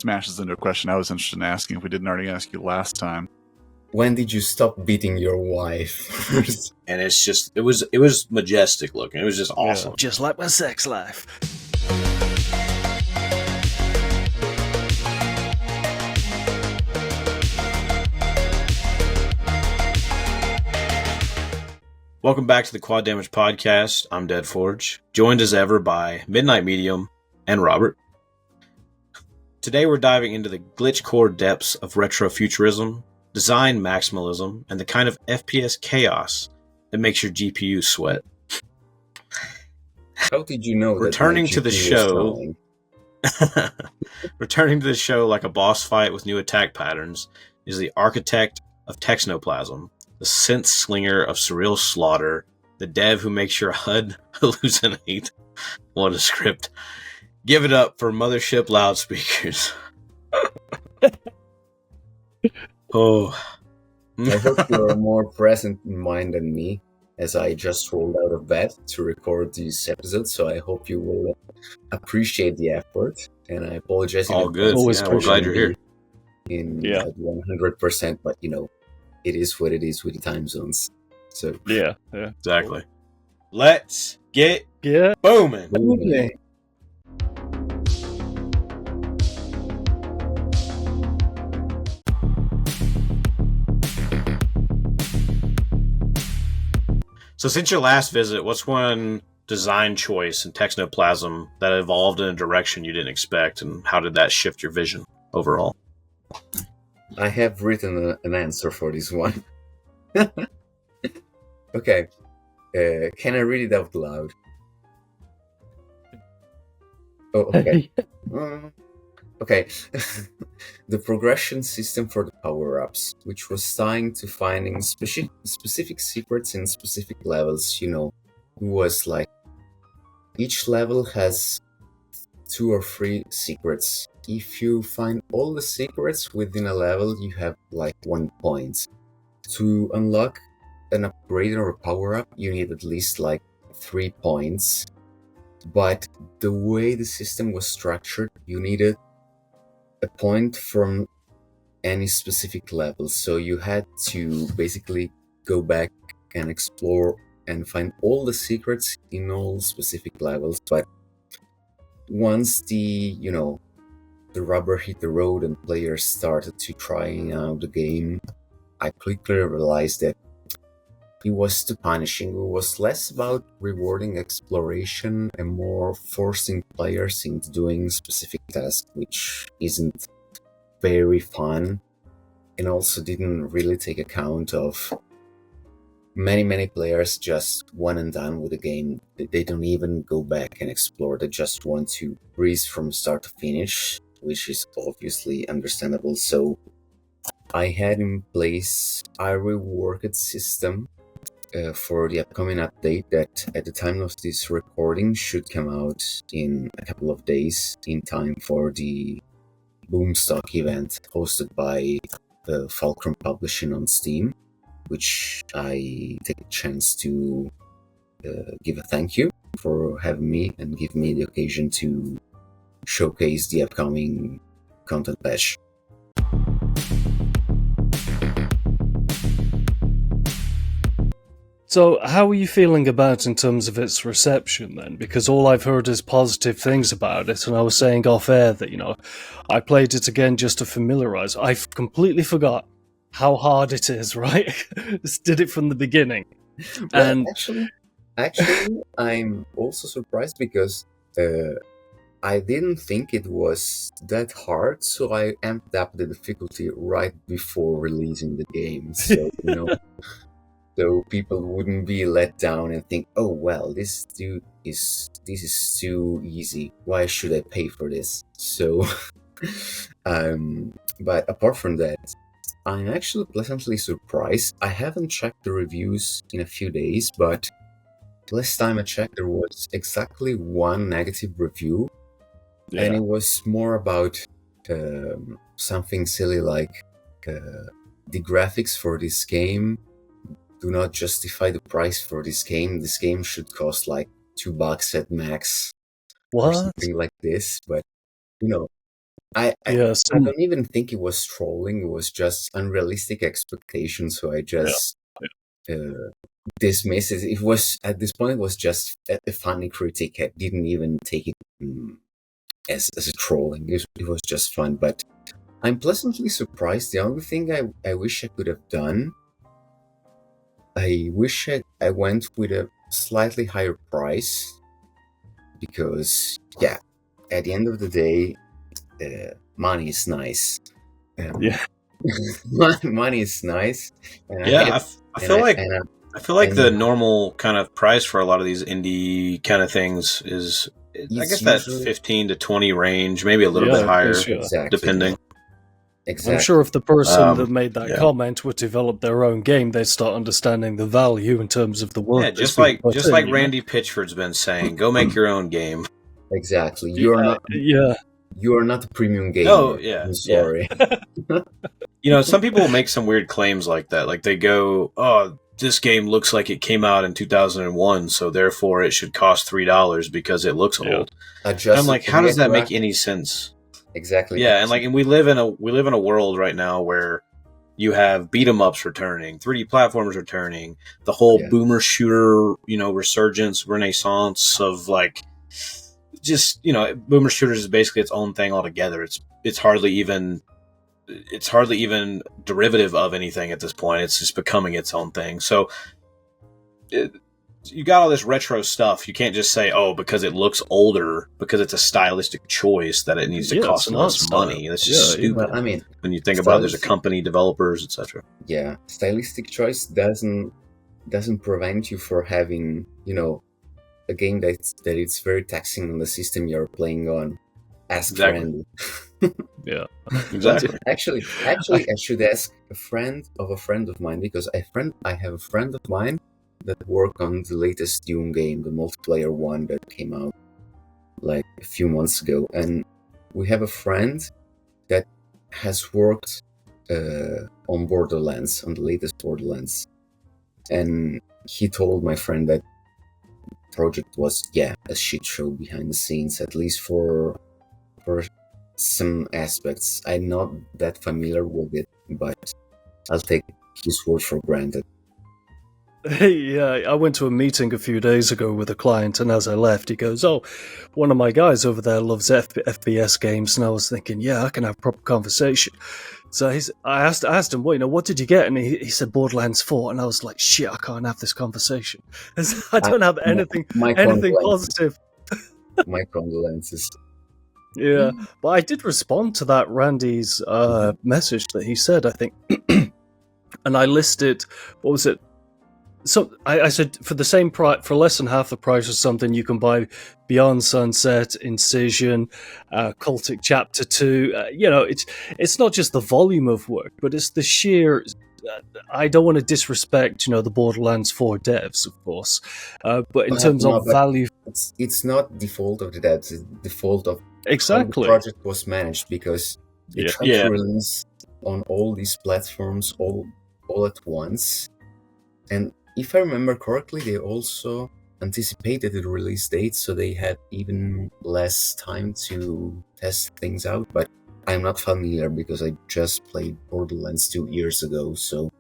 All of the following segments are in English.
smashes into a question I was interested in asking if we didn't already ask you last time. When did you stop beating your wife? And it's just, it was majestic looking. It was just awesome. Yeah. Just like my sex life. Welcome back to the Quad Damage Podcast. I'm Deadforge, joined as ever by Midnight Medium and Robert. Today we're diving into the glitchcore depths of retro-futurism, design maximalism, and the kind of FPS chaos that makes your GPU sweat. How did you know that Returning my to the GPU is show, falling? returning to the show like a boss fight with new attack patterns is the architect of Texnoplazm, the synth slinger of surreal slaughter, the dev who makes your HUD hallucinate. What a script. Give it up for Mothership Loudspeakers. Oh. I hope you're more present in mind than me, as I just rolled out of bed to record this episode, so I hope you will appreciate the effort, and I apologize. All good. Always Yeah, we're glad you're here. In 100%, but you know, it is what it is with the time zones. So Yeah. Exactly. Let's get Yeah. booming. Okay. So since your last visit, what's one design choice in Texnoplazm that evolved in a direction you didn't expect, and how did that shift your vision overall? I have written an answer for this one. Okay. Can I read it out loud? Oh, okay. Okay. The progression system for the power-ups, which was tying to finding specific secrets in specific levels, you know, it was like each level has 2 or 3 secrets. If you find all the secrets within a level, you have like 1 point. To unlock an upgrade or a power-up, you need at least like 3 points. But the way the system was structured, you needed a point from any specific level. So you had to basically go back and explore and find all the secrets in all specific levels. But once the rubber hit the road and players started to trying out the game, I quickly realized that it was too punishing. It was less about rewarding exploration and more forcing players into doing specific tasks, which isn't very fun, and also didn't really take account of many players just one and done with the game. They don't even go back and explore. They just want to breeze from start to finish, which is obviously understandable. So I had in place a reworked system for the upcoming update that at the time of this recording should come out in a couple of days, in time for the Boomstock event hosted by Fulcrum Publishing on Steam, which I take a chance to give a thank you for having me and give me the occasion to showcase the upcoming content patch. So, how are you feeling about in terms of its reception then? Because all I've heard is positive things about it, and I was saying off air that, you know, I played it again just to familiarise. I completely forgot how hard it is, right? Just did it from the beginning. Well, And actually, I'm also surprised because I didn't think it was that hard, so I amped up the difficulty right before releasing the game. So, you know, so people wouldn't be let down and think, oh well, this is too easy. Why should I pay for this? So, but apart from that, I'm actually pleasantly surprised. I haven't checked the reviews in a few days, but last time I checked, there was exactly 1 negative review, and it was more about something silly like the graphics for this game do not justify the price for this game. This game should cost like $2 at max, or what? something like this. But you know, I don't even think it was trolling. It was just unrealistic expectations. So I just dismissed it. It was at this point. It was just a funny critique. I didn't even take it as a trolling. It was just fun. But I'm pleasantly surprised. The only thing I wish I could have done. I wish I went with a slightly higher price, because at the end of the day, money is nice. Money is nice. And I feel like the normal kind of price for a lot of these indie kind of things is, I guess, that 15 to 20 range, maybe a little bit higher, depending. Exactly. I'm sure if the person that made that comment would develop their own game, they'd start understanding the value in terms of the work. Yeah, just like Randy Pitchford's been saying, go make your own game. Exactly. You are not. Yeah. You are not a premium gamer. Oh yeah. I'm sorry. Some people make some weird claims like that. Like they go, "Oh, this game looks like it came out in 2001, so therefore it should cost $3 because it looks old." I'm like, how does that make any sense? Exactly. Yeah, and we live in a world right now where you have beat 'em ups returning, 3D platformers returning, the whole boomer shooter, resurgence, renaissance of boomer shooters is basically its own thing altogether. It's hardly even derivative of anything at this point. It's just becoming its own thing. So you got all this retro stuff. You can't just say, oh, because it looks older, because it's a stylistic choice, that it needs to cost less money. That's just stupid. Well, I mean, when you think about it, there's a company, developers, etc. Yeah, stylistic choice doesn't prevent you for having, a game that it's very taxing on the system you're playing on. Ask Randy. Yeah, exactly. Actually, I should ask a friend of mine, because I have a friend of mine that worked on the latest Dune game, the multiplayer one that came out like a few months ago, and we have a friend that has worked on Borderlands, on the latest Borderlands, and he told my friend that project was a shit show behind the scenes, at least for some aspects. I'm not that familiar with it, but I'll take his word for granted. Yeah, I went to a meeting a few days ago with a client, and as I left, he goes, "Oh, one of my guys over there loves FPS games," and I was thinking, I can have a proper conversation. So I asked him, "Well, what did you get?" And he said Borderlands 4, and I was like, "Shit, I can't have this conversation. I don't have anything positive." My condolences. Yeah, but I did respond to that Randy's message that he said, I think, and I listed, what was it? So I said, for the same price, for less than half the price or something, you can buy Beyond Sunset, Incision, Cultic Chapter 2. It's not just the volume of work, but it's the sheer. I don't want to disrespect, the Borderlands 4 devs, of course, but in terms of value, it's not default of the devs. It's default of exactly how the project was managed, because they tried to release on all these platforms all at once, and if I remember correctly, they also anticipated the release date, so they had even less time to test things out. But I'm not familiar, because I just played Borderlands 2 years ago, so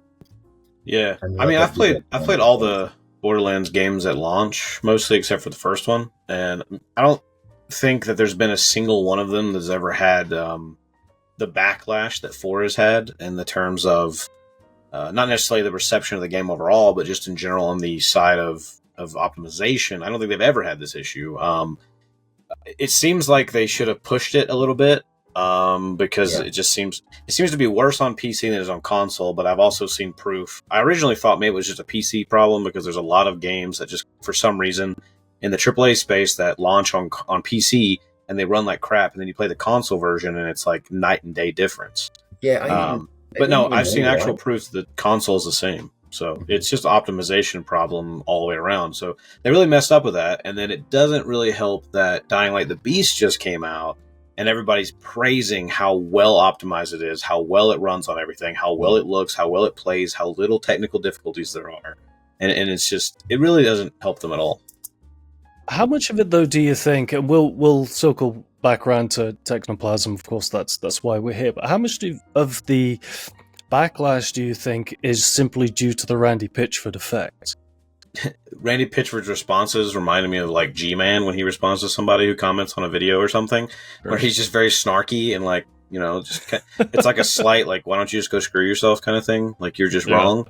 yeah. I mean, I've played all the Borderlands games at launch, mostly except for the first one, and I don't think that there's been a single one of them that's ever had the backlash that 4 has had, in the terms of not necessarily the reception of the game overall, but just in general on the side of optimization. I don't think they've ever had this issue. It seems like they should have pushed it a little bit, because it seems to be worse on PC than it is on console. But I've also seen proof. I originally thought maybe it was just a PC problem, because there's a lot of games that just, for some reason, in the AAA space, that launch on PC and they run like crap, and then you play the console version and it's like night and day difference. Yeah. But no, I've seen actual proof that the console is the same. So it's just an optimization problem all the way around. So they really messed up with that. And then it doesn't really help that Dying Light the Beast just came out, and everybody's praising how well optimized it is, how well it runs on everything, how well it looks, how well it plays, how little technical difficulties there are. And it's just, it really doesn't help them at all. How much of it, though, do you think? And we'll circle back around to Technoplazm. Of course, that's why we're here. But how much of the backlash do you think is simply due to the Randy Pitchford effect? Randy Pitchford's responses reminded me of like G-Man when he responds to somebody who comments on a video or something, where he's just very snarky and like, you know, just it's like a slight like, why don't you just go screw yourself kind of thing, like you're just wrong.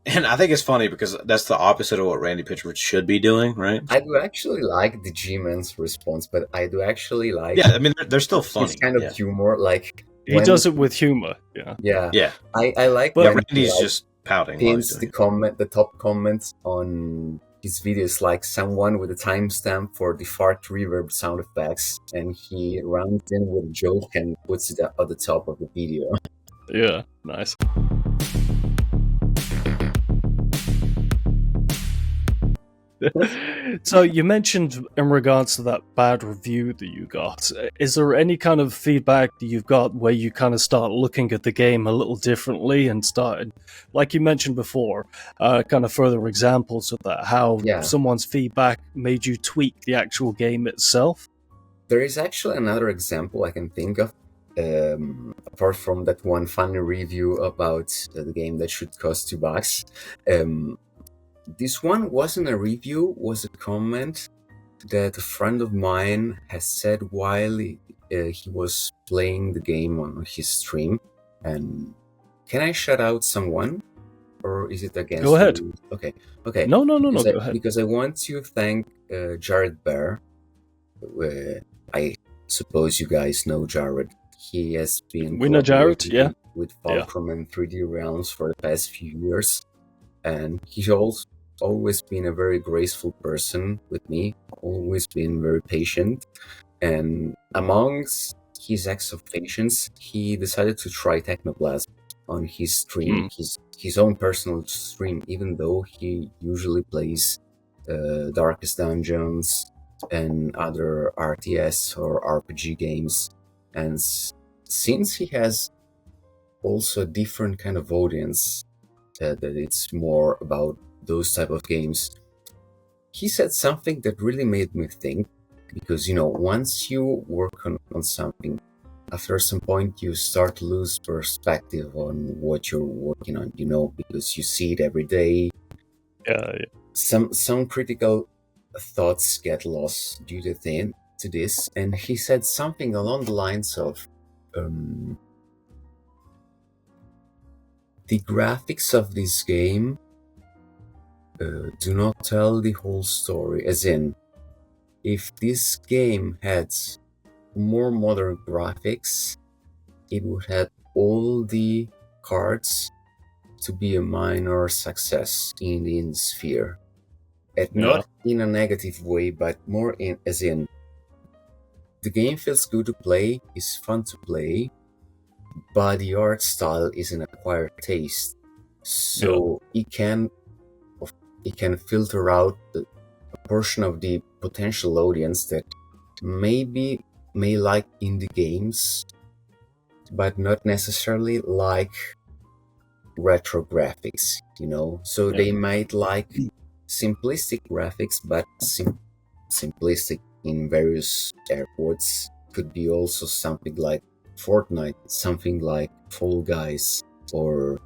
And I think it's funny because that's the opposite of what Randy Pitchford should be doing, right? I do actually like the G-Man's response, but I do actually like... Yeah, I mean, they're still funny. His kind of humor, like... He does it with humor, Yeah. I like... But when Randy's he, just pouting. Pins the top comments on his videos, like someone with a timestamp for the fart reverb sound effects, and he rounds in with a joke and puts it at the top of the video. Yeah, nice. So you mentioned in regards to that bad review that you got, is there any kind of feedback that you've got where you kind of start looking at the game a little differently and started, like you mentioned before, kind of further examples of that, how someone's feedback made you tweak the actual game itself? There is actually another example I can think of, apart from that one funny review about the game that should cost $2. This one wasn't a review, was a comment that a friend of mine has said while he was playing the game on his stream. And can I shout out someone? Or is it against... Go ahead. You? Okay. No, go ahead. Because I want to thank Jared Bear. I suppose you guys know Jared. He has been... We know Jared, with Fulcrum and 3D Realms for the past few years. And he's always been a very graceful person with me, always been very patient. And amongst his acts of patience, he decided to try Technoplazm on his stream, his own personal stream, even though he usually plays Darkest Dungeons and other RTS or RPG games. And since he has also a different kind of audience, that it's more about those type of games, he said something that really made me think, because once you work on something, after some point you start to lose perspective on what you're working on, because you see it every day. Some critical thoughts get lost due to this, and he said something along the lines of the graphics of this game do not tell the whole story. As in, if this game had more modern graphics, it would have all the cards to be a minor success in the sphere. And not in a negative way, but more as in, the game feels good to play, is fun to play, but the art style is an acquired taste, so it can filter out a portion of the potential audience that may like indie games, but not necessarily like retro graphics, so they might like simplistic graphics, but simplistic in various air quotes could be also something like Fortnite, something like Fall Guys, or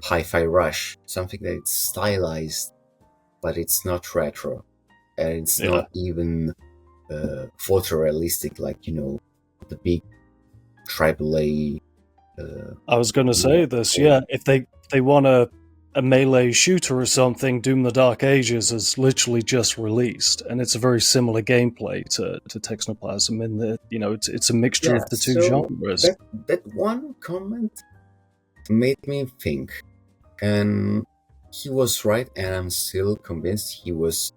Hi-Fi Rush, something that's stylized, but it's not retro, and it's not even photorealistic, like the big AAA. I was going to say this, if they want a melee shooter or something, Doom the Dark Ages is literally just released, and it's a very similar gameplay to Technoplazm in that it's a mixture of the two genres. That one comment made me think, and he was right, and I'm still convinced he was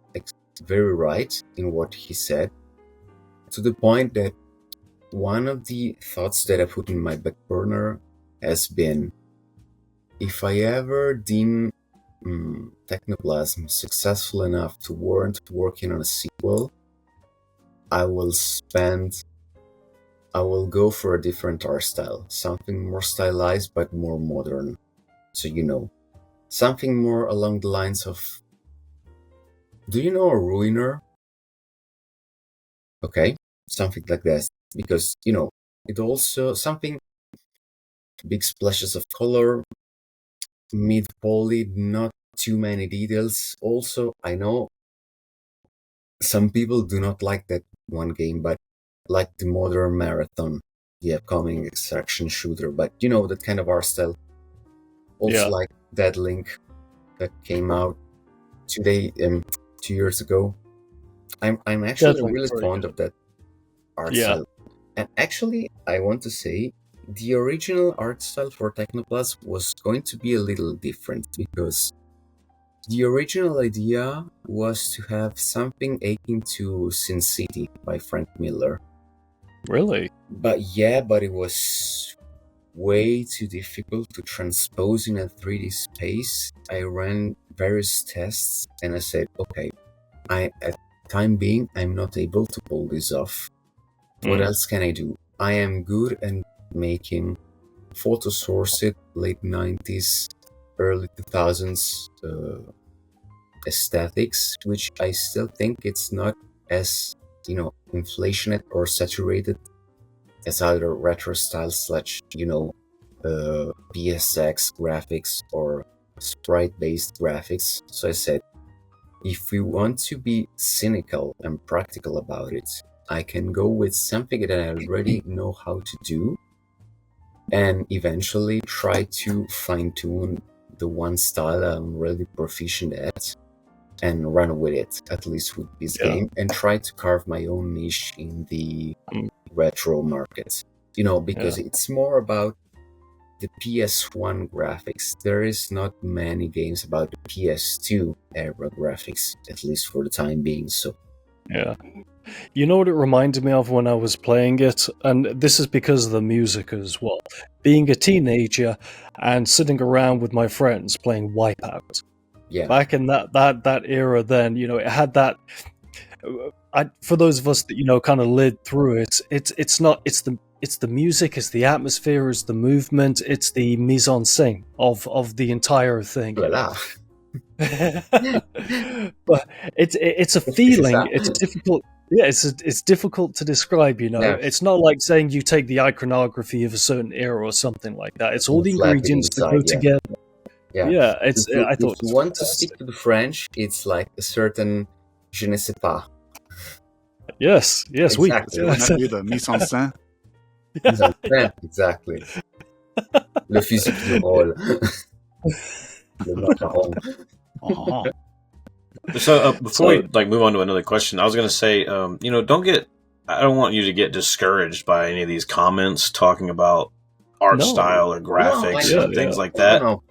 very right in what he said, to the point that one of the thoughts that I put in my back burner has been, if I ever deem Technoplazm successful enough to warrant working on a sequel, I will go for a different art style, something more stylized but more modern. So something more along the lines of Do you know a ruiner? Okay, something like that. Because, it also something big splashes of color, mid-poly, not too many details. Also, I know some people do not like that one game, but like the modern marathon, the upcoming extraction shooter, but that kind of art style. Also Yeah. like Dead Link that came out 2 years ago. I'm actually Deadlink's really very fond good. of that art Yeah. style. And actually, I want to say the original art style for Technoplazm was going to be a little different because the original idea was to have something akin to Sin City by Frank Miller. Really? But it was way too difficult to transpose in a 3D space. I ran various tests and I said, okay, at time being, I'm not able to pull this off. What else can I do? I am good at making photo sourced late 90s, early 2000s aesthetics, which I still think it's not as, inflationate or saturated as other retro style slash, PSX graphics or sprite based graphics. So I said, if we want to be cynical and practical about it, I can go with something that I already know how to do and eventually try to fine tune the one style I'm really proficient at and run with it, at least with this Yeah. game, and try to carve my own niche in the Mm. retro market. Because it's more about the PS1 graphics. There is not many games about the PS2 era graphics, at least for the time being. So Yeah. You know what it reminded me of when I was playing it? And this is because of the music as well. Being a teenager and sitting around with my friends playing Wipeout. yeah, Back in that era then, it had that for those of us that, kind of lived through it, it's the music, it's the atmosphere, it's the movement, it's the mise en scène of the entire thing. voila. But it's a C'est feeling. ça. It's difficult. Yeah, it's difficult to describe. Yeah. It's not like saying you take the iconography of a certain era or something like that. It's all the Flat it ingredients that go inside, yeah. together. Yeah. Yeah, I If thought you it was want to fantastic. stick to the French, it's like a certain je ne sais pas. Yes, oui. Exactly. Wouldn't that be the mise en scène? Mise en scène, exactly. Le physique du rôle. Le macaron. Uh-huh. So before So- we move on to another question, I was going to say, I don't want you to get discouraged by any of these comments talking about art No. style or graphics No, and things like that. No.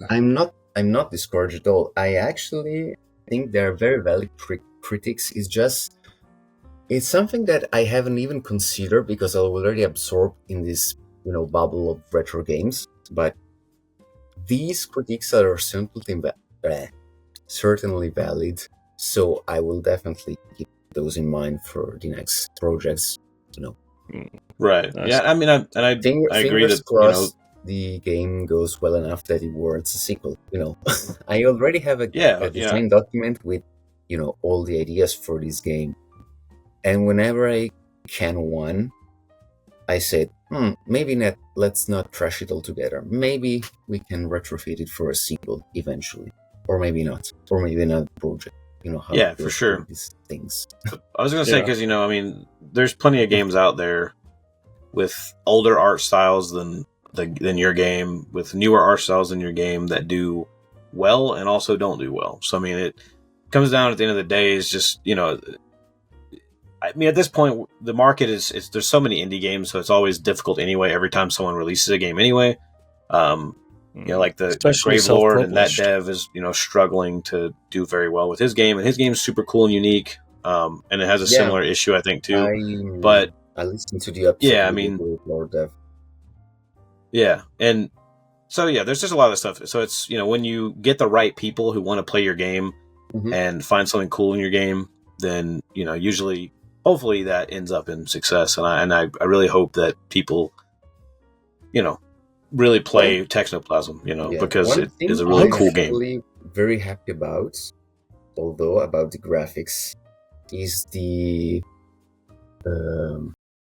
I'm not discouraged at all. I actually think they're very valid critics. It's something that I haven't even considered because I already absorbed in this, bubble of retro games. But these critiques are certainly valid. So I will definitely keep those in mind for the next projects. Right. Nice. Yeah. I mean, I agree Fingers that crossed the game goes well enough that it warrants a sequel. I already have a design document with, all the ideas for this game. And whenever I can one, I said, maybe not. Let's not trash it all together. Maybe we can retrofit it for a sequel eventually, or maybe not, or maybe another project. How Yeah, it for goes sure. with these things. I was going to say, because, there's plenty of games out there with older art styles than your game, with newer art styles than your game that do well and also don't do well. So, I mean, it comes down at the end of the day is just, I mean, at this point, the market is there's so many indie games, so it's always difficult anyway. Every time someone releases a game, anyway, like the Especially Grave Lord and that self-published. dev is struggling to do very well with his game, and his game's super cool and unique. And it has a similar issue, I think, too. But I listened to the episode. Yeah, I mean, with Lord Dev. Yeah, and so there's just a lot of stuff. So it's when you get the right people who want to play your game Mhm. and find something cool in your game, then usually, hopefully, that ends up in success. And I really hope that people, really play Texnoplazm, because One it thing is a really I'm cool game. actually very happy about. although, about the graphics is the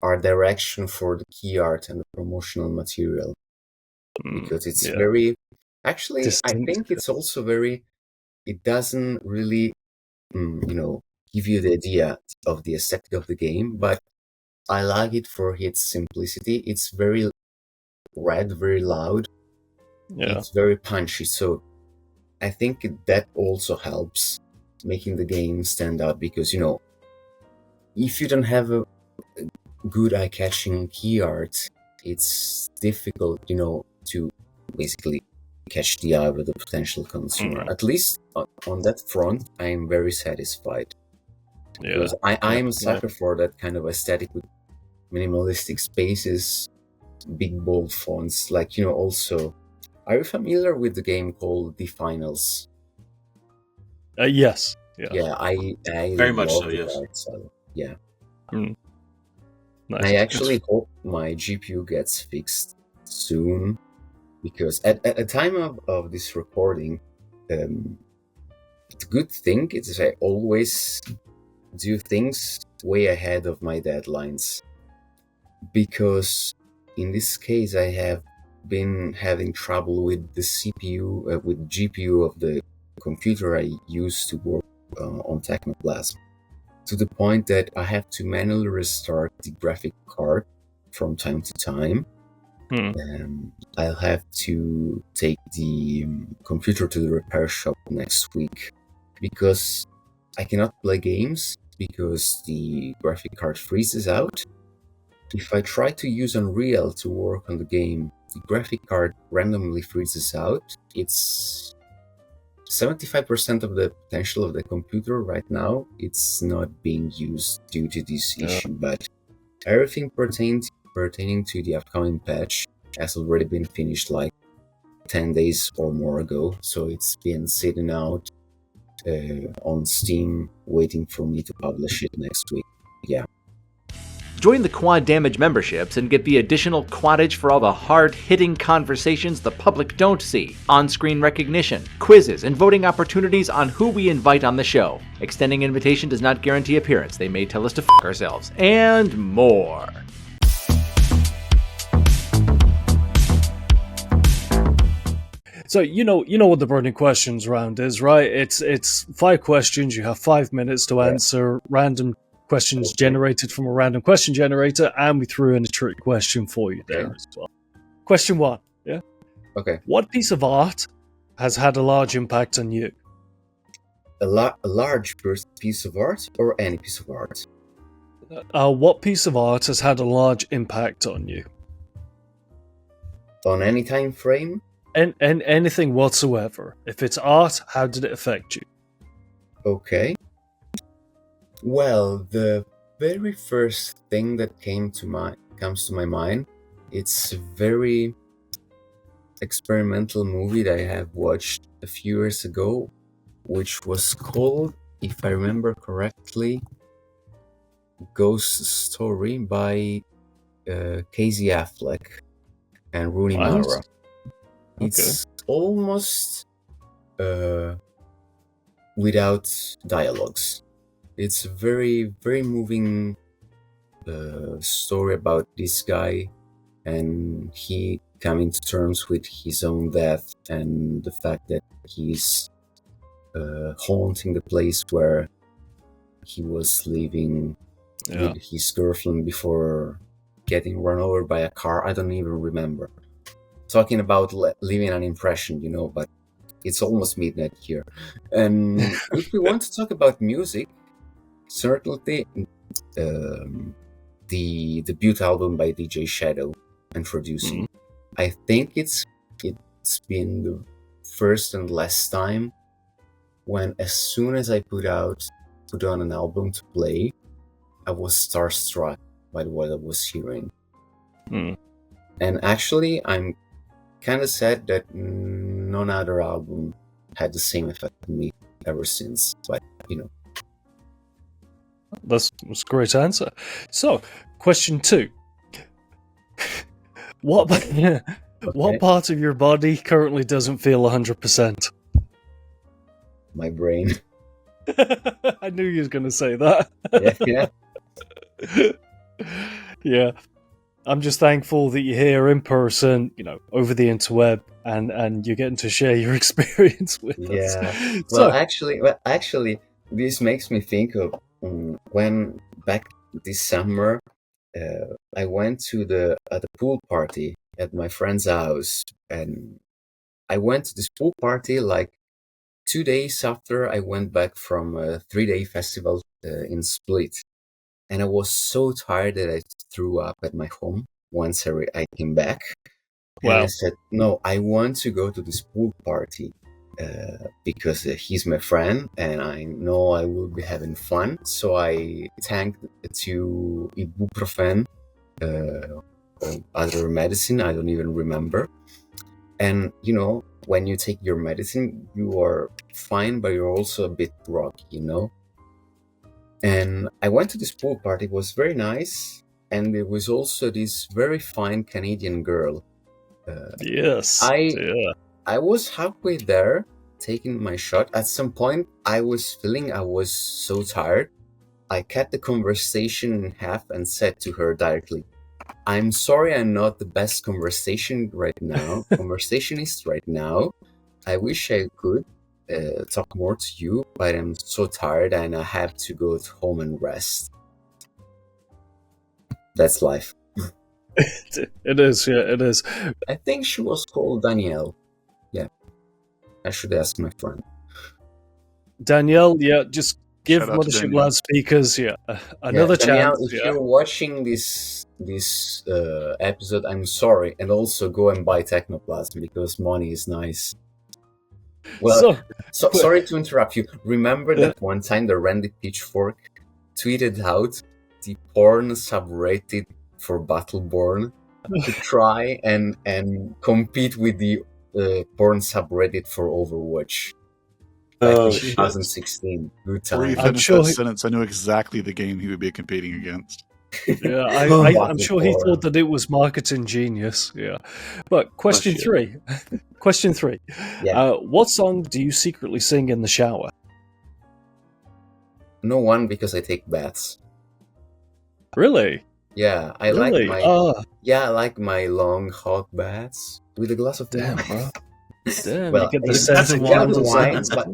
art direction for the key art and the promotional material, because it's very. Actually, I think it's also very. It doesn't really, give you the idea of the aesthetic of the game, but I like it for its simplicity. It's very red, very loud. Yeah. It's very punchy, so I think that also helps making the game stand out, because, if you don't have a good eye-catching key art, it's difficult, to basically catch the eye of the potential consumer. At least on that front, I am very satisfied. Because I'm a sucker for that kind of aesthetic with minimalistic spaces, big bold fonts. Like, also, are you familiar with the game called The Finals? Yes. Yeah, I Very much love so, the yes. art style. Yeah. Nice. I actually hope my GPU gets fixed soon, because at the time of this recording, the good thing is I always do things way ahead of my deadlines, because in this case I have been having trouble with the CPU, with GPU of the computer I use to work on Technoplazm, to the point that I have to manually restart the graphic card from time to time. I'll have to take the computer to the repair shop next week, because I cannot play games because the graphic card freezes out. If I try to use Unreal to work on the game, the graphic card randomly freezes out. It's 75% of the potential of the computer right now. It's not being used due to this issue, but everything pertaining to the upcoming patch has already been finished like 10 days or more ago, so it's been sitting out on Steam waiting for me to publish it next week. Yeah. Join the Quad Damage memberships and get the additional quaddage for all the hard-hitting conversations the public don't see, on-screen recognition, quizzes, and voting opportunities on who we invite on the show. Extending invitation does not guarantee appearance. They may tell us to f*** ourselves. And more. So you know what the burning questions round is, right? It's 5 questions. You have 5 minutes to answer random questions generated from a random question generator, and we threw in a trick question for you there as well. Question 1. Yeah. Okay. What piece of art has had a large impact on you? A large piece of art, or any piece of art? What piece of art has had a large impact on you? On any time frame? And anything whatsoever. If it's art, how did it affect you? Okay. Well, the very first thing that comes to my mind, it's a very experimental movie that I have watched a few years ago, which was called, if I remember correctly, Ghost Story by Casey Affleck and Rooney Mara. It's almost without dialogues. It's a very, very moving story about this guy and he coming to terms with his own death and the fact that he's haunting the place where he was living with his girlfriend before getting run over by a car. I don't even remember. Talking about leaving an impression, but it's almost midnight here. And if we want to talk about music, certainly the debut album by DJ Shadow, Introducing. I think it's been the first and last time when, as soon as I put on an album to play, I was starstruck by what I was hearing. And actually, I'm kind of sad that none other album had the same effect on me ever since. But, That's a great answer. So, question 2. What part of your body currently doesn't feel 100%? My brain. I knew you was going to say that. Yeah. Yeah. I'm just thankful that you're here in person, over the interweb, and you're getting to share your experience with us. Well, actually, this makes me think of when back this summer, I went to the pool party at my friend's house, and I went to this pool party like 2 days after I went back from a 3-day festival in Split, and I was so tired that I threw up at my home once I came back. And I Wow. said, no, I want to go to this pool party because he's my friend and I know I will be having fun. So I tanked to ibuprofen or other medicine, I don't even remember. And, when you take your medicine, you are fine, but you're also a bit groggy, And I went to this pool party. It was very nice. And there was also this very fine Canadian girl. Yes. I was halfway there taking my shot. At some point, I was feeling I was so tired. I cut the conversation in half and said to her directly, I'm sorry I'm not the best conversationist right now. I wish I could talk more to you, but I'm so tired and I have to go home and rest. That's life. It is, yeah, it is. I think she was called Danielle. Yeah. I should ask my friend. Danielle, yeah, just give Shout out to Mothership Danielle. Loudspeakers, another Danielle, chance. if you're watching this episode, I'm sorry. And also go and buy Technoplazm because money is nice. Well, so sorry to interrupt you. Remember that one time the Randy Pitchfork tweeted out the porn subreddit for Battleborn to try and compete with the porn subreddit for Overwatch. Oh, 2016. Good Before you time. finished sure that sentence, I knew exactly the game he would be competing against. Yeah, I'm sure he thought that it was marketing genius. Yeah, but question three. Yeah. What song do you secretly sing in the shower? No one, because I take baths. Really? Yeah, I Really? like my long hot baths with a glass of Damn, wine. bro. Damn, Well, you get the it's sense of without wine. wine, but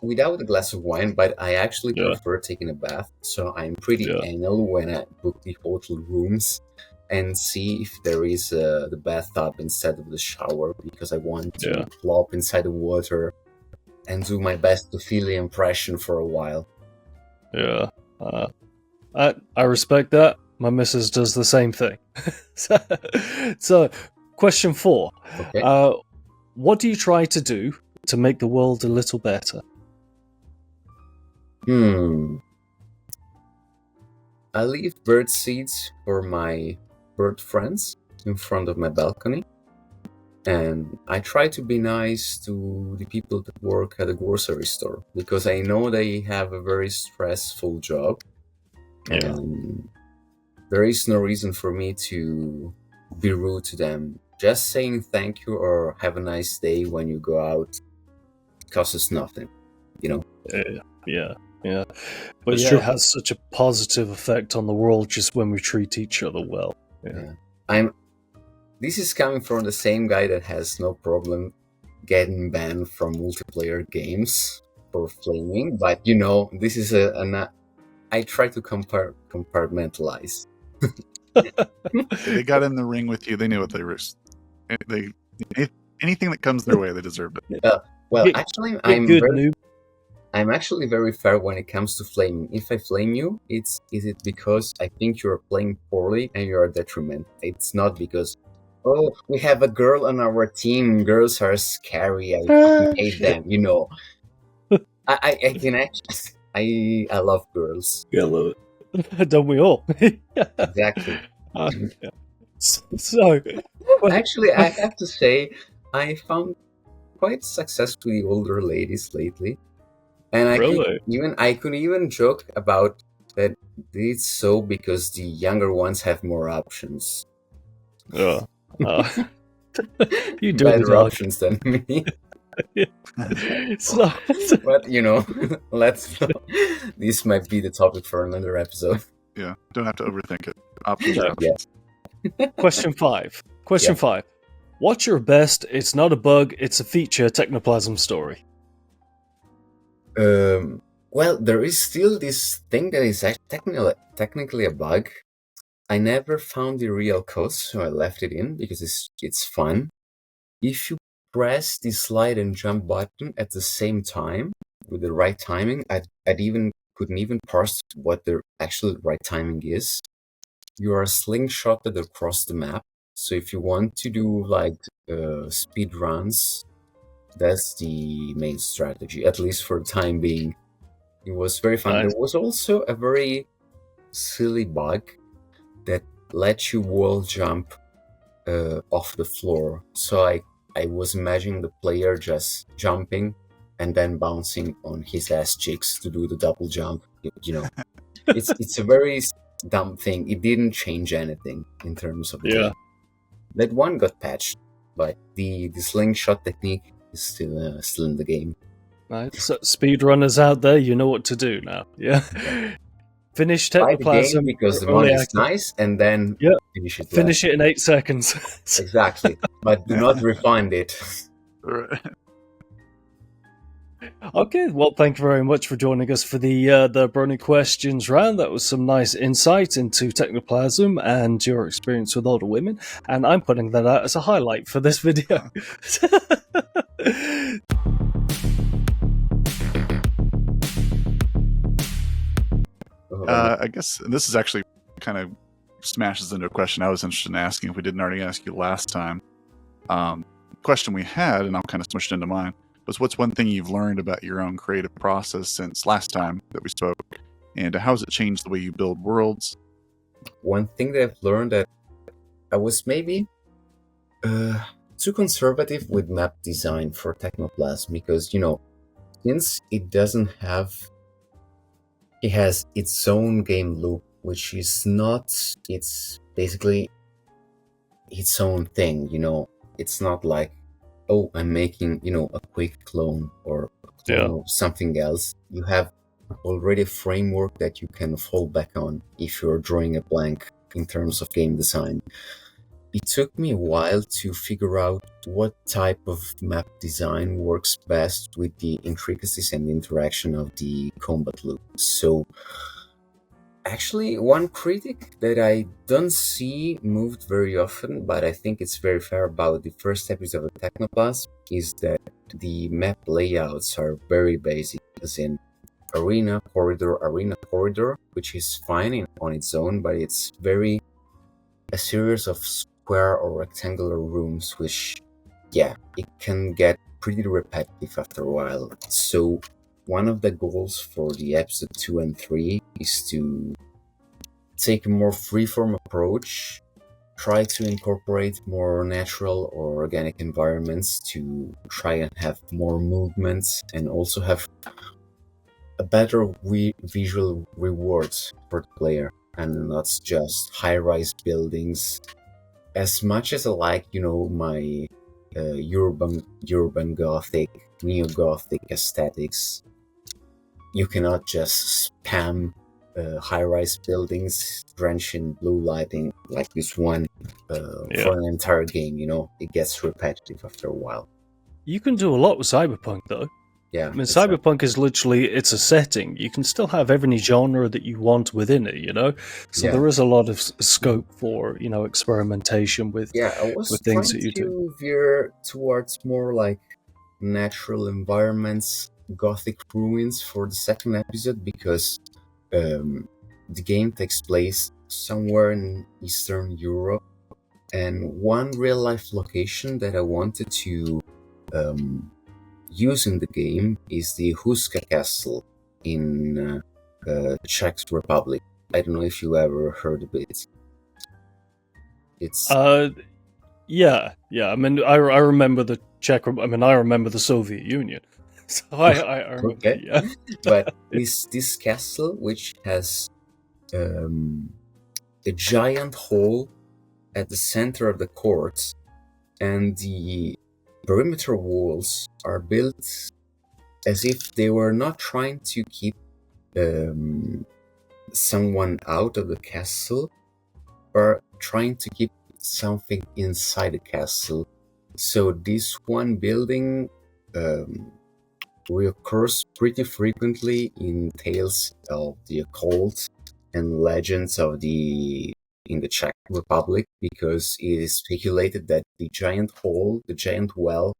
without a glass of wine. But I actually prefer taking a bath, so I'm pretty anal when I book the hotel rooms and see if there is the bathtub instead of the shower, because I want to plop inside the water and do my best to feel the impression for a while. Yeah, I respect that. My missus does the same thing. So, question 4. Okay. What do you try to do to make the world a little better? I leave bird seeds for my bird friends in front of my balcony. And I try to be nice to the people that work at the grocery store, because I know they have a very stressful job. Yeah. And there is no reason for me to be rude to them. Just saying thank you or have a nice day when you go out costs nothing, Yeah. But That's yeah, true. it has such a positive effect on the world just when we treat each other well. Yeah. This is coming from the same guy that has no problem getting banned from multiplayer games for flaming, but this is I try to compartmentalize. They got in the ring with you. They knew what they were. They anything that comes their way, they deserved it. Well, actually, I'm actually very fair when it comes to flaming. If I flame you, is it because I think you're playing poorly and you're a detriment? It's not because, oh, we have a girl on our team. Girls are scary. I fucking hate them. I can actually. I love girls. Yeah, I love it. Don't we all? Exactly. So, actually, I have to say, I found quite successfully older ladies lately, and I could even joke about that. It's so because the younger ones have more options. you do Better options than me. It's not. But let's not. This might be the topic for another episode. Yeah, don't have to overthink it. Options No. are options. Question 5. Question 5. What's your best, it's not a bug, it's a feature, Technoplasm story? Well, there is still this thing that is technically a bug. I never found the real cause, so I left it in because it's fun. If you press the slide and jump button at the same time with the right timing, couldn't even parse what the actual right timing is. You are slingshotted across the map. So if you want to do like speed runs, that's the main strategy, at least for the time being. It was very fun. Nice. There was also a very silly bug that let you wall jump off the floor. So I was imagining the player just jumping and then bouncing on his ass cheeks to do the double jump. It's a very dumb thing. It didn't change anything in terms of the game. That one got patched, but the slingshot technique is still in the game. Right. So speedrunners out there, you know what to do now. Yeah. Finish Buy the Technoplasm game because the money is nice, and then finish it. Finish it in 8 seconds. Exactly, but do not refund it. Okay, well, thank you very much for joining us for the Burning Questions round. That was some nice insight into Technoplasm and your experience with older women, and I'm putting that out as a highlight for this video. I guess this is actually kind of smashes into a question I was interested in asking if we didn't already ask you last time. Question we had, and I'll kind of smush it into mine, was what's one thing you've learned about your own creative process since last time that we spoke, and how has it changed the way you build worlds? One thing that I've learned that I was maybe too conservative with map design for Technoplazm because, since it doesn't have... It has its own game loop, which is not... It's basically its own thing, It's not like, oh, I'm making, a quick clone or a clone of something else. You have already a framework that you can fall back on if you're drawing a blank in terms of game design. It took me a while to figure out what type of map design works best with the intricacies and interaction of the combat loop. So, actually, one critic that I don't see moved very often, but I think it's very fair about the first episode of Technoplazm, is that the map layouts are very basic, as in arena, corridor, which is fine on its own, but it's very a series of square or rectangular rooms, which, it can get pretty repetitive after a while. So one of the goals for the episode 2 and 3 is to take a more freeform approach, try to incorporate more natural or organic environments to try and have more movements and also have a better visual rewards for the player and not just high-rise buildings. As much as I like, my urban gothic, neo-gothic aesthetics, you cannot just spam high-rise buildings drenched in blue lighting like this one for an entire game. It gets repetitive after a while. You can do a lot with Cyberpunk, though. Yeah, I mean, Cyberpunk is literally, it's a setting. You can still have every genre that you want within it, So there is a lot of scope for, experimentation with, I was with things trying that you to do. veer towards more like natural environments, gothic ruins for the second episode because the game takes place somewhere in Eastern Europe, and one real-life location that I wanted to use in the game is the Huska Castle in Czech Republic. I don't know if you ever heard of it. It's yeah. I mean, I remember the Czech. I mean, I remember the Soviet Union, so I remember. okay. Yeah. But this castle, which has a giant hole at the center of the court, and the perimeter walls are built as if they were not trying to keep someone out of the castle, but trying to keep something inside the castle. So this one building reoccurs pretty frequently in tales of the occult and legends of in the Czech Republic, because it is speculated that the giant hole, the giant well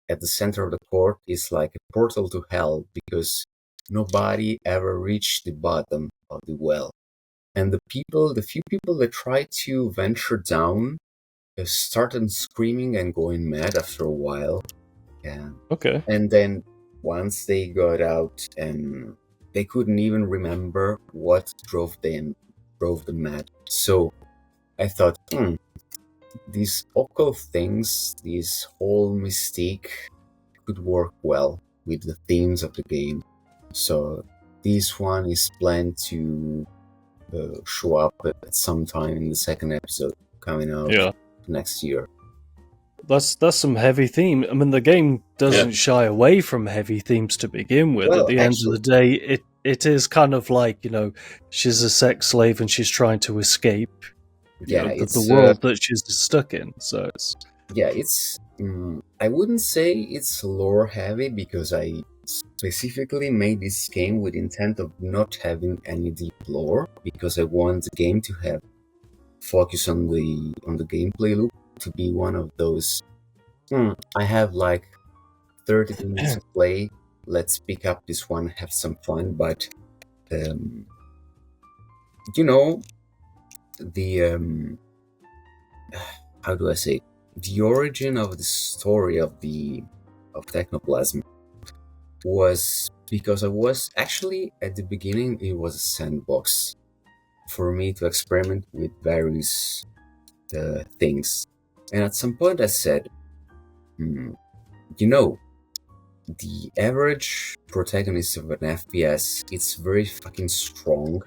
at the center of the court is like a portal to hell, because nobody ever reached the bottom of the well. And the few people that try to venture down started screaming and going mad after a while. Yeah. Okay. And then once they got out, and they couldn't even remember what drove them mad. So I thought, these occult things, this whole mystique could work well with the themes of the game. So this one is planned to show up at some time in the second episode coming out next year. That's some heavy theme. I mean, the game doesn't shy away from heavy themes to begin with. Well, At the end of the day, it is kind of like, she's a sex slave and she's trying to escape the world that she's stuck in. So it's I wouldn't say it's lore heavy, because I specifically made this game with intent of not having any deep lore, because I want the game to have focus on the gameplay loop, to be one of those I have like 30 minutes of play, let's pick up this one, have some fun. But the how do I say, the origin of the story of Technoplazm was because I was actually, at the beginning, it was a sandbox for me to experiment with various things. And at some point I said, the average protagonist of an FPS, it's very fucking strong.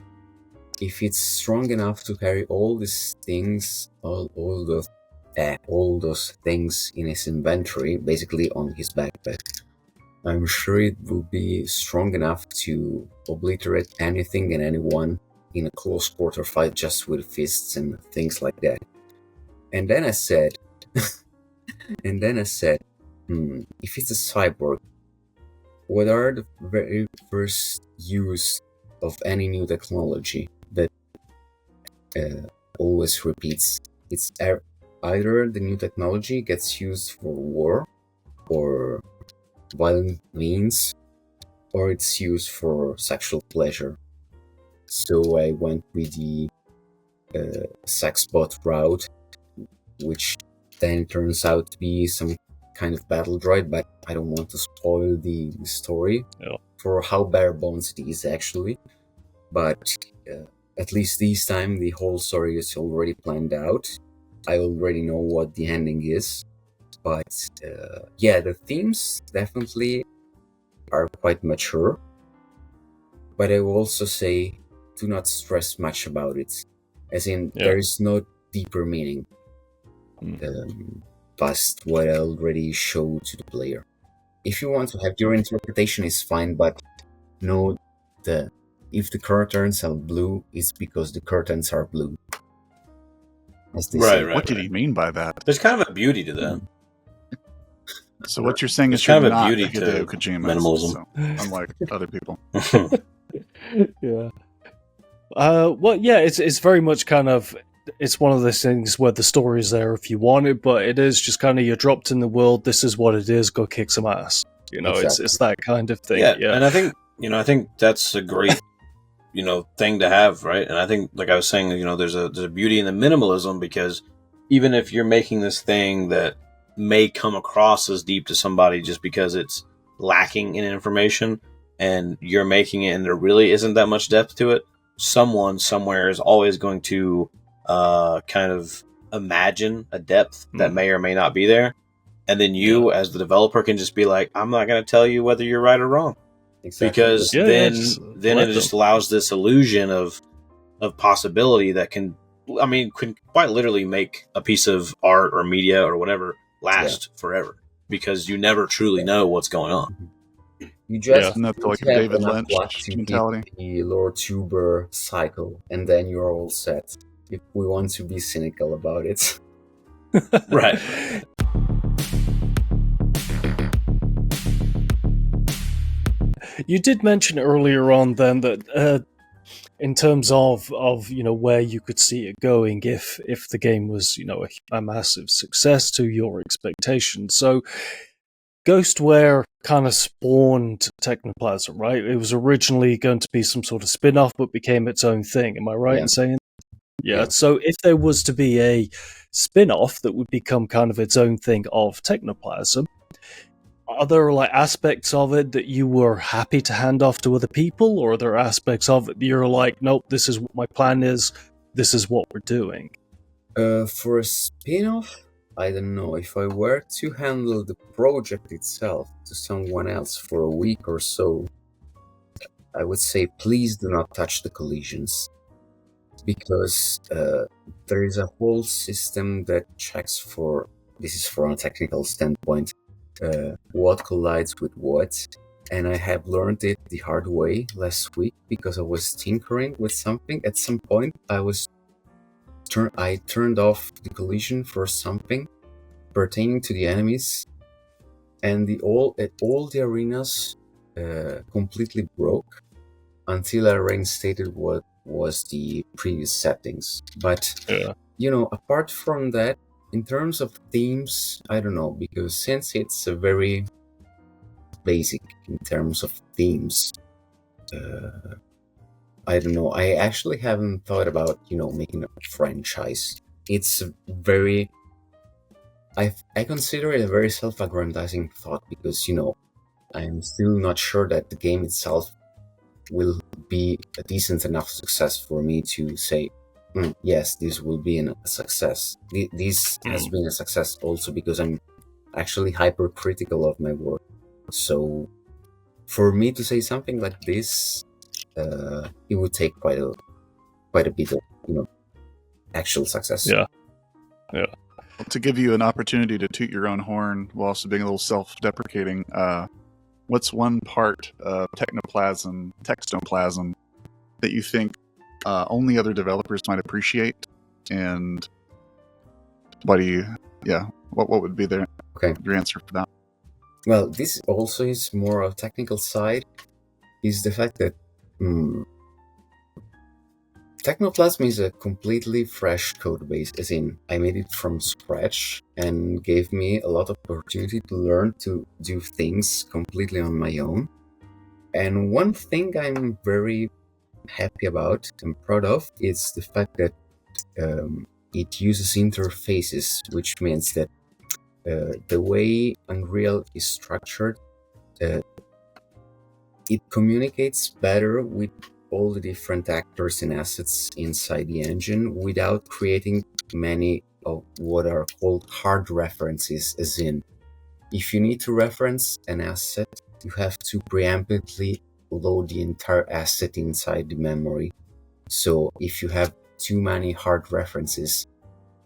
If it's strong enough to carry all these things, all those things in his inventory, basically on his backpack, I'm sure it will be strong enough to obliterate anything and anyone in a close quarter fight just with fists and things like that. And then I said, if it's a cyborg, what are the very first use of any new technology that always repeats? It's either the new technology gets used for war or violent means, or it's used for sexual pleasure. So I went with the sex bot route, which then turns out to be some kind of battle droid, but I don't want to spoil the story for how bare bones it is actually. But at least this time the whole story is already planned out. I already know what the ending is. But the themes definitely are quite mature. But I will also say, do not stress much about it. As in, there is no deeper meaning past what I already showed to the player. If you want to have your interpretation, is fine, but know that if the curtains are blue, it's because the curtains are blue. As they say. What did he mean by that? There's kind of a beauty to that. So what you're saying is kind you're of a not beauty a Hideo to Kojima, minimalism. so, unlike other people. It's very much kind of, it's one of those things where the story is there if you want it, but it is just kind of, you're dropped in the world, this is what it is, go kick some ass. Exactly. It's that kind of thing. Yeah. And I think that's a great thing to have, right? And I think, like I was saying, there's a beauty in the minimalism, because even if you're making this thing that may come across as deep to somebody just because it's lacking in information, and you're making it and there really isn't that much depth to it, someone somewhere is always going to kind of imagine a depth that may or may not be there, and then you as the developer can just be like, I'm not going to tell you whether you're right or wrong. Exactly. Because then it just allows this illusion of possibility that can quite literally make a piece of art or media or whatever last forever. because you never truly know what's going on. You just Isn't that like a have David enough Lynch luck to hit mentality? the Lord Tuber cycle, and then you're all set. If we want to be cynical about it. Right. You did mention earlier on then that in terms of where you could see it going if the game was a massive success to your expectations. So Ghostware kind of spawned Technoplazm, right? It was originally going to be some sort of spin-off, but became its own thing. Am I right in saying? Yeah. So if there was to be a spin-off that would become kind of its own thing of Technoplasm, are there like aspects of it that you were happy to hand off to other people, or are there aspects of it that you're like, nope, this is what my plan is, this is what we're doing? For a spin-off, I don't know. If I were to handle the project itself to someone else for a week or so, I would say please do not touch the collisions. Because there is a whole system that checks for, this is from a technical standpoint, what collides with what. And I have learned it the hard way last week because I was tinkering with something. At some point, I turned off the collision for something pertaining to the enemies, and all the arenas completely broke until I reinstated what was the previous settings. But apart from that, in terms of themes, I don't know, because since it's a very basic in terms of themes, I don't know. I actually haven't thought about making a franchise. It's very, I consider it a very self-aggrandizing thought because I'm still not sure that the game itself will be a decent enough success for me to say, yes, this will be a success. This has been a success also because I'm actually hypercritical of my work. So for me to say something like this, it would take quite a bit of actual success. Yeah. Well, to give you an opportunity to toot your own horn while also being a little self-deprecating, what's one part of Technoplazm that you think only other developers might appreciate, and what would be your answer for that? Well, this also is more of a technical side, is the fact that Technoplazm is a completely fresh code base, as in I made it from scratch and gave me a lot of opportunity to learn to do things completely on my own. And one thing I'm very happy about and proud of is the fact that it uses interfaces, which means that the way Unreal is structured, it communicates better with all the different actors and assets inside the engine without creating many of what are called hard references, as in if you need to reference an asset, you have to preemptively load the entire asset inside the memory. So if you have too many hard references,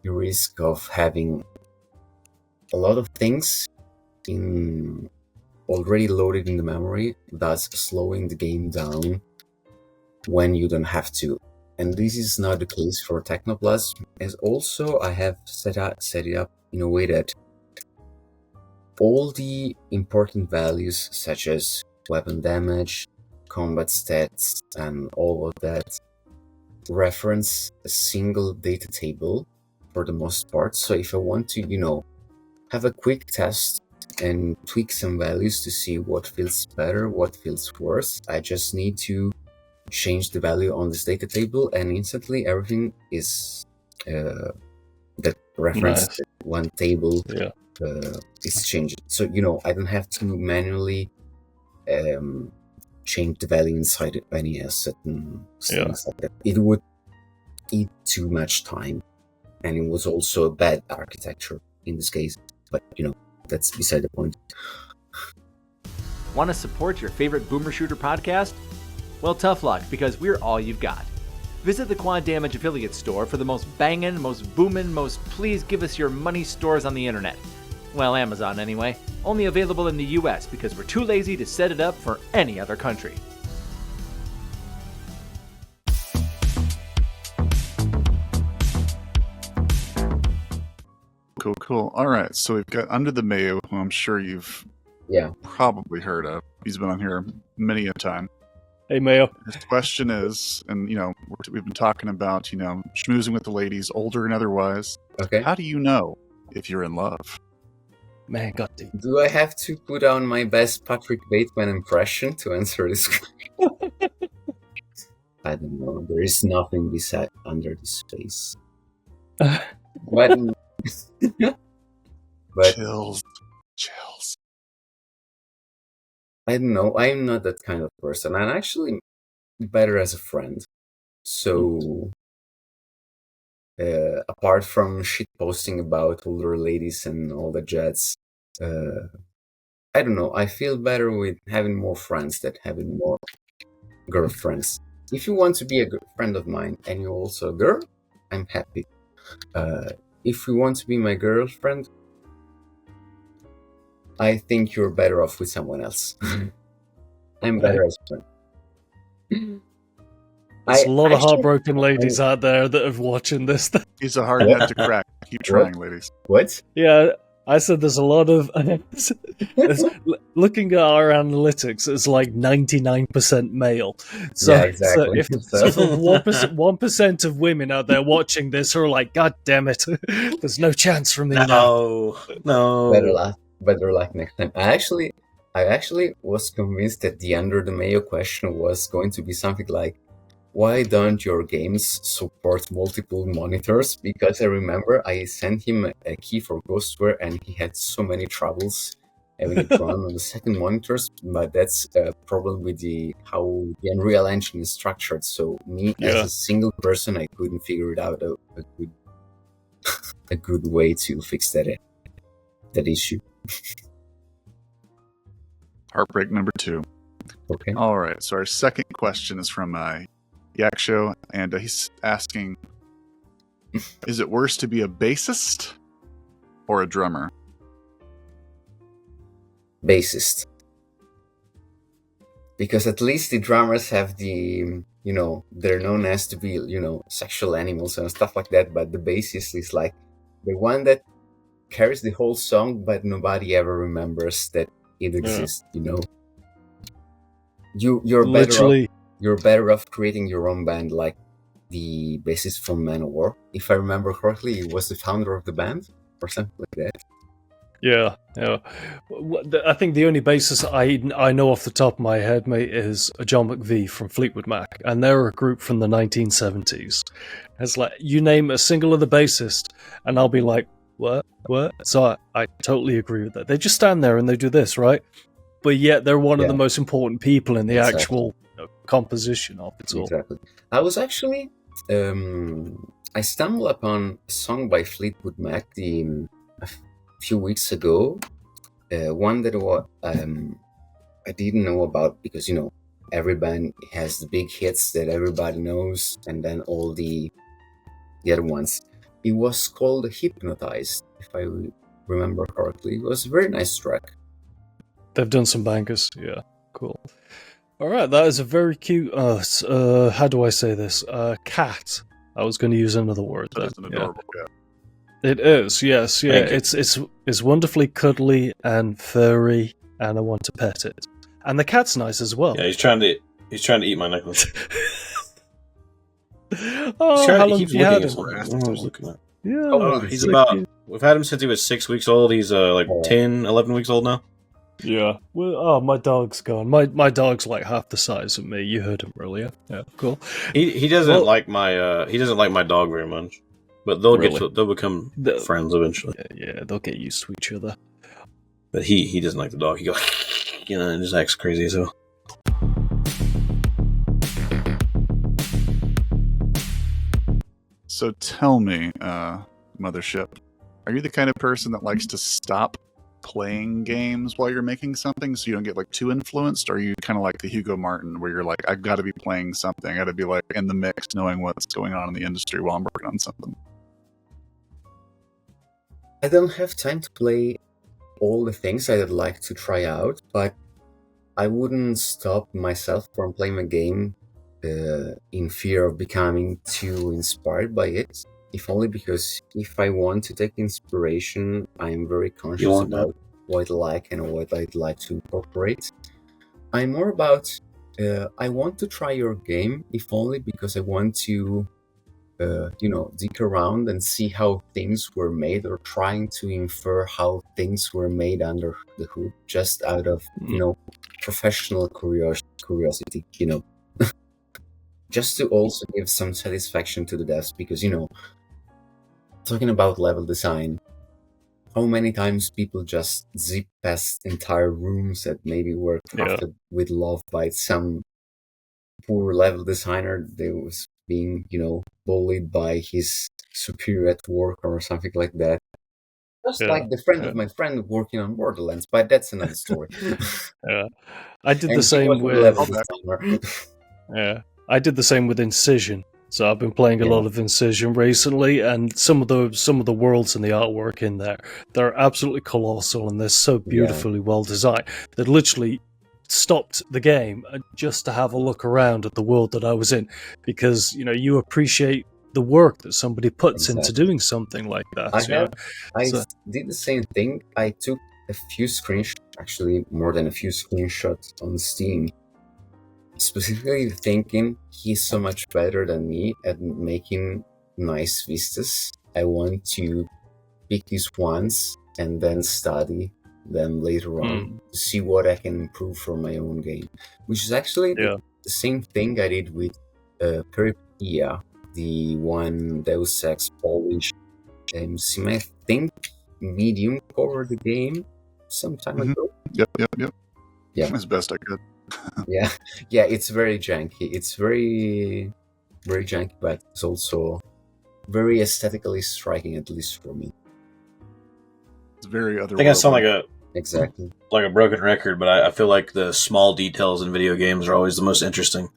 you risk of having a lot of things already loaded in the memory, thus slowing the game down when you don't have to. And this is not the case for Technoplazm, as also I have set it up in a way that all the important values such as weapon damage, combat stats, and all of that reference a single data table for the most part. So if I want to, have a quick test and tweak some values to see what feels better, what feels worse, I just need to change the value on this data table, and instantly everything is that reference one table is changed. So I don't have to manually change the value inside of any asset and things like that. It would eat too much time, and it was also a bad architecture in this case. But that's beside the point. Want to support your favorite boomer shooter podcast? Well, tough luck, because we're all you've got. Visit the Quad Damage affiliate store for the most bangin', most boomin', most please give us your money stores on the internet. Well, Amazon anyway. Only available in the US because we're too lazy to set it up for any other country. Cool. All right, so we've got Under the Mayo, who I'm sure you've probably heard of. He's been on here many a time. Hey, Mayo. His question is, and we've been talking about, schmoozing with the ladies, older and otherwise. Okay. How do you know if you're in love? Man, got deep. Do I have to put on my best Patrick Bateman impression to answer this question? I don't know. There is nothing beside under this face. But Chills. I don't know. I'm not that kind of person. I'm actually better as a friend. So, apart from shit posting about older ladies and all the jets, I don't know. I feel better with having more friends than having more girlfriends. If you want to be a good friend of mine and you're also a girl, I'm happy. If you want to be my girlfriend, I think you're better off with someone else. I'm better as a friend. There's a lot of heartbroken ladies out there that are watching this. He's a hard nut to crack. Keep trying, ladies. What? Yeah, I said there's a lot of... looking at our analytics, it's like 99% male. So, Yeah, exactly. So if 1% of women out there watching this are like, God damn it, there's no chance for me now. No. Better luck next time. I actually was convinced that the Under the Mayo question was going to be something like, why don't your games support multiple monitors? Because I remember I sent him a key for Ghostware and he had so many troubles having it run on the second monitors, but that's a problem with how the Unreal Engine is structured. So as a single person, I couldn't figure it out a good way to fix that issue. Heartbreak number 2. Okay. All right. So our second question is from Yak Show, and he's asking, is it worse to be a bassist or a drummer? Bassist. Because at least the drummers have they're known as to be, sexual animals and stuff like that, but the bassist is like the one that carries the whole song, but nobody ever remembers that it exists, You're better off creating your own band, like the bassist from Manowar. If I remember correctly, he was the founder of the band or something like that. Yeah. I think the only bassist I know off the top of my head, mate, is John McVie from Fleetwood Mac, and they're a group from the 1970s. It's like, you name a single of the bassist, and I'll be like, what? So I totally agree with that. They just stand there and they do this, right? But yet they're one of the most important people in the actual composition of it all. Exactly. I was actually, I stumbled upon a song by Fleetwood Mac a few weeks ago. One that I didn't know about because, every band has the big hits that everybody knows and then all the other ones. It was called Hypnotized, if I remember correctly. It was a very nice track. They've done some bangers, yeah. Cool. All right, that is a very cute, how do I say this? Cat. I was going to use another word there. That is an adorable cat. It is, yes, yeah. It's wonderfully cuddly and furry, and I want to pet it. And the cat's nice as well. Yeah, he's trying to eat my necklace. Oh, how long have you had him? Yeah, he's about. We've had him since he was 6 weeks old. He's 10, 11 weeks old now. Yeah. Well, my dog's gone. My dog's like half the size of me. You heard him earlier. Yeah, cool. He doesn't like my dog very much, but they'll become friends eventually. Yeah, they'll get used to each other. But he doesn't like the dog. He goes, and just acts crazy as well. So tell me, Mothership, are you the kind of person that likes to stop playing games while you're making something so you don't get too influenced? Or are you kind of like the Hugo Martin where you're like, I've got to be playing something, I got to be in the mix knowing what's going on in the industry while I'm working on something? I don't have time to play all the things I'd like to try out, but I wouldn't stop myself from playing a game in fear of becoming too inspired by it. If only because if I want to take inspiration, I'm very conscious about what I like and what I'd like to incorporate. I'm more about, I want to try your game, if only because I want to, dig around and see how things were made, or trying to infer how things were made under the hood, just out of, professional curiosity, just to also give some satisfaction to the devs, because, talking about level design, how many times people just zip past entire rooms that maybe were crafted with love by some poor level designer that was being, bullied by his superior at work or something like that. Just like the friend of my friend working on Borderlands, but that's another story. I did the same with I did the same with Incision. So I've been playing a lot of Incision recently, and some of the worlds and the artwork in there, they're absolutely colossal, and they're so beautifully well designed that literally stopped the game just to have a look around at the world that I was in, because you appreciate the work that somebody puts into doing something like that. I did the same thing. I took a few screenshots, actually more than a few screenshots on Steam, specifically thinking he's so much better than me at making nice vistas. I want to pick these ones and then study them later on to see what I can improve for my own game, which is actually the same thing I did with Peripeia, the one Deus Ex Polish sim. I think Medium covered the game some time ago. Yep. Yeah, as best I could. yeah, it's very janky. It's very, very janky, but it's also very aesthetically striking, at least for me. It's very otherworldly. I think I sound like a broken record, but I feel like the small details in video games are always the most interesting.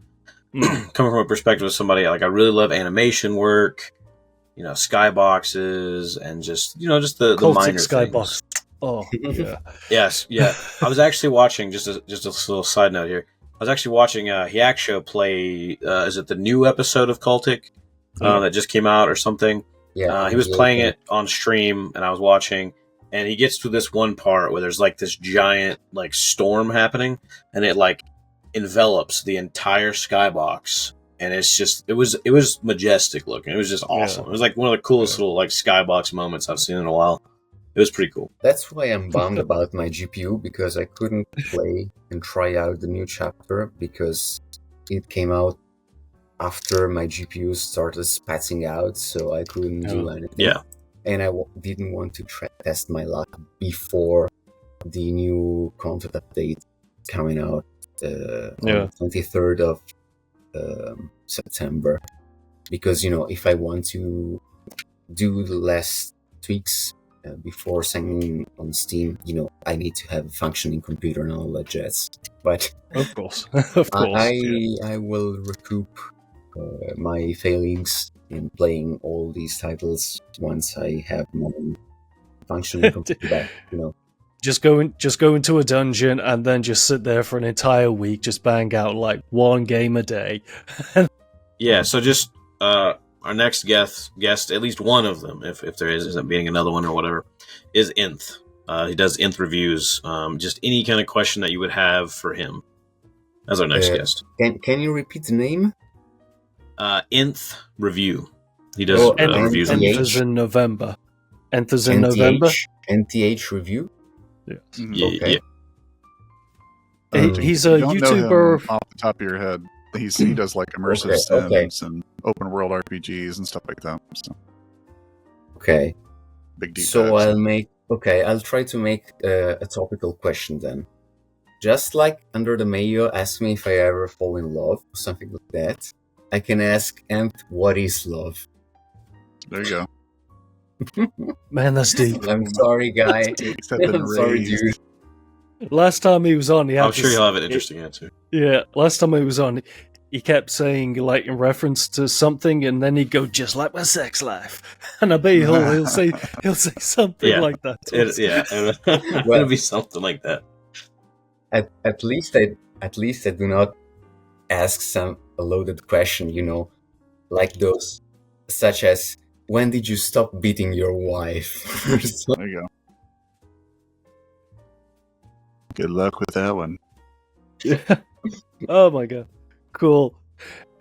Coming from a perspective of somebody, like, I really love animation work, skyboxes, and just the minor skybox. things. Oh, yeah. Yes, yeah. I was actually watching, just a little side note here. I was actually watching Hiaksho play, is it the new episode of Cultic that just came out or something? Yeah. He was playing it on stream, and I was watching, and he gets to this one part where there's like this giant like storm happening, and it like envelops the entire skybox, and it's just it was majestic looking. It was just awesome. It was like one of the coolest little like skybox moments I've seen in a while. It was pretty cool. That's why I'm bummed about my GPU, because I couldn't play and try out the new chapter, because it came out after my GPU started spazzing out, so I couldn't do anything. Yeah. And I didn't want to test my luck before the new content update coming out on the 23rd of September. Because, if I want to do the last tweaks before sending on Steam, I need to have a functioning computer and all that jazz. But of course, I will recoup my failings in playing all these titles once I have my functioning computer back. Just go into a dungeon and then just sit there for an entire week, just bang out like one game a day. Yeah. So just our next guest, at least one of them, if there isn't being another one or whatever, is Inth. He does Inth reviews. Just any kind of question that you would have for him as our next guest. Can you repeat the name? Inth Review. He does reviews. Nth is in November. Nth is in November. NTH Review? Yeah. Okay. He's a YouTuber. Off the top of your head, he does like immersive sims and open world RPGs and stuff like that. So. Okay. Big deep So dives. I'll try to make a topical question then. Just like Under the Mayo asked me if I ever fall in love or something like that, I can ask Nth, what is love? There you go. Man, that's deep. I'm sorry, guy. I'm sorry, dude. Last time he was on, I'm sure he'll have an interesting answer. Yeah, last time he was on, he kept saying, like, in reference to something, and then he'd go, just like my sex life. And I bet he'll say something like that. It'll be something like that. At least I do not ask a loaded question, like those, such as, when did you stop beating your wife? There you go. Good luck with that one. Oh my god. Cool.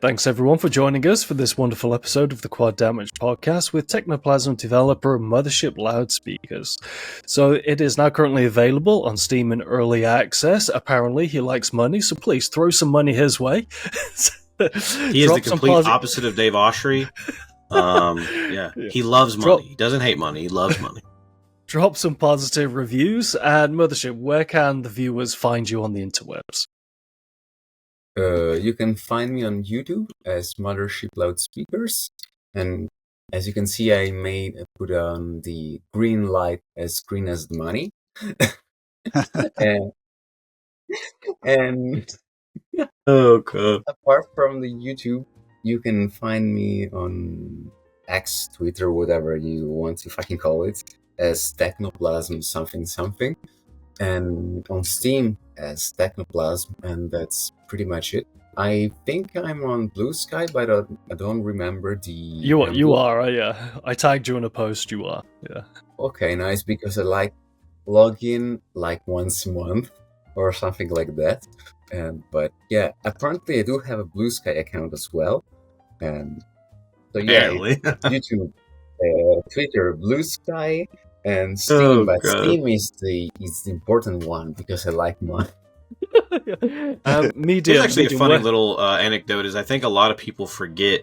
Thanks everyone for joining us for this wonderful episode of the Quad Damage podcast with Technoplazm developer Mothership Loudspeakers. So it is now currently available on Steam in early access. Apparently he likes money, so please throw some money his way. He is the complete opposite of Dave Oshry. He loves money. He doesn't hate money. He loves money. Drop some positive reviews. And Mothership, where can the viewers find you on the interwebs? You can find me on YouTube as Mothership Loudspeakers, and as you can see, I put on the green light as green as the money, and oh god. Apart from the YouTube, you can find me on X, Twitter, whatever you want to fucking call it, as Technoplazm something, and on Steam as Technoplazm, and that's pretty much it. I think I'm on Blue Sky, but I don't remember the... You are, yeah. I tagged you in a post, you are, yeah. Okay, nice, because I log in once a month, or something like that. But yeah, apparently I do have a Blue Sky account as well. And so yeah, YouTube, Twitter, Blue Sky, and Steam. Steam is the important one because I like money. There's actually a funny little anecdote is I think a lot of people forget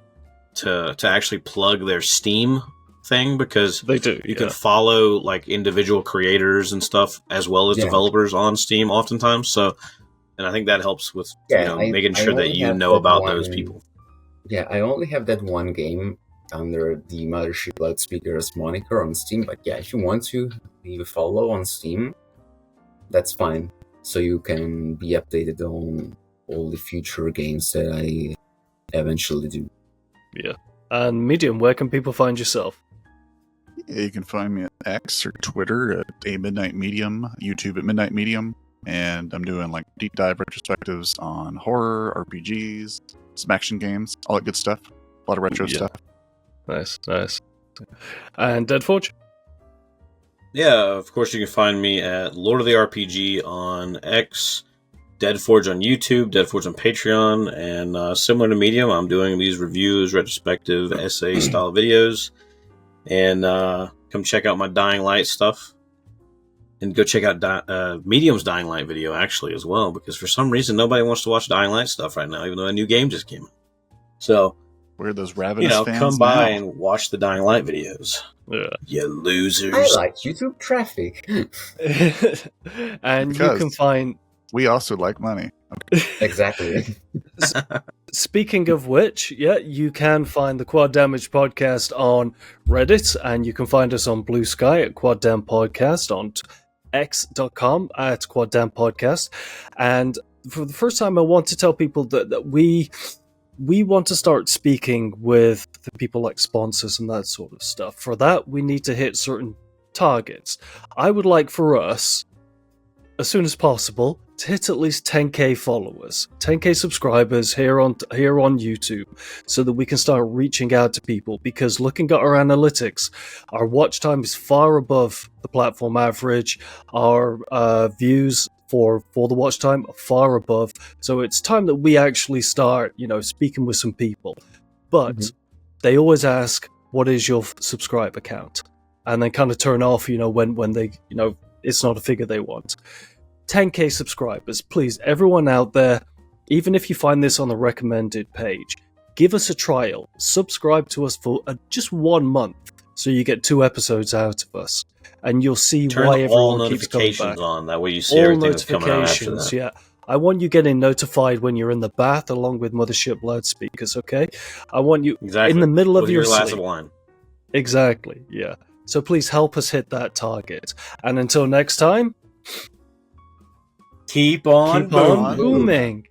to actually plug their Steam thing because they do. You can follow like individual creators and stuff as well as developers on Steam oftentimes. So, and I think that helps with making sure that you know about those people. Yeah, I only have that one game under the Mothership Loudspeakers moniker on Steam. But yeah, if you want to leave a follow on Steam, that's fine. So you can be updated on all the future games that I eventually do. Yeah. And Medium, where can people find yourself? Yeah, you can find me at X or Twitter at A Midnight Medium, YouTube at Midnight Medium, and I'm doing like deep dive retrospectives on horror, RPGs, some action games, all that good stuff. A lot of retro stuff. Nice. And Deadforge? Yeah, of course you can find me at Lord of the RPG on X, Deadforge on YouTube, Deadforge on Patreon, and similar to Medium, I'm doing these reviews, retrospective, essay-style videos, and come check out my Dying Light stuff, and go check out Medium's Dying Light video, actually, as well, because for some reason, nobody wants to watch Dying Light stuff right now, even though a new game just came out. So... where are those ravenous fans come by and watch the Dying Light videos. Yeah. You losers. I like YouTube traffic. And because you can find... we also like money. Okay. Exactly. Speaking of which, you can find the Quad Damage podcast on Reddit, and you can find us on Blue Sky at Quad Dam Podcast, on x.com at Quad Dam Podcast. And for the first time, I want to tell people that we want to start speaking with the people like sponsors and that sort of stuff. For that, we need to hit certain targets. I would like for us, as soon as possible, to hit at least 10k followers, 10k subscribers here on YouTube, so that we can start reaching out to people. Because looking at our analytics, our watch time is far above the platform average. Our views for the watch time far above, so it's time that we actually start speaking with some people. But they always ask, what is your subscriber count, and then kind of turn off when they it's not a figure they want. 10k subscribers, please, everyone out there, even if you find this on the recommended page, give us a trial, subscribe to us for just 1 month, so you get 2 episodes out of us. And you'll see why everyone keeps coming back. On. That way you see everything that's coming out after that. Yeah. I want you getting notified when you're in the bath along with Mothership Loudspeakers, okay? I want you in the middle of your glass sleep. Of wine. Exactly, yeah. So please help us hit that target. And until next time, keep on booming.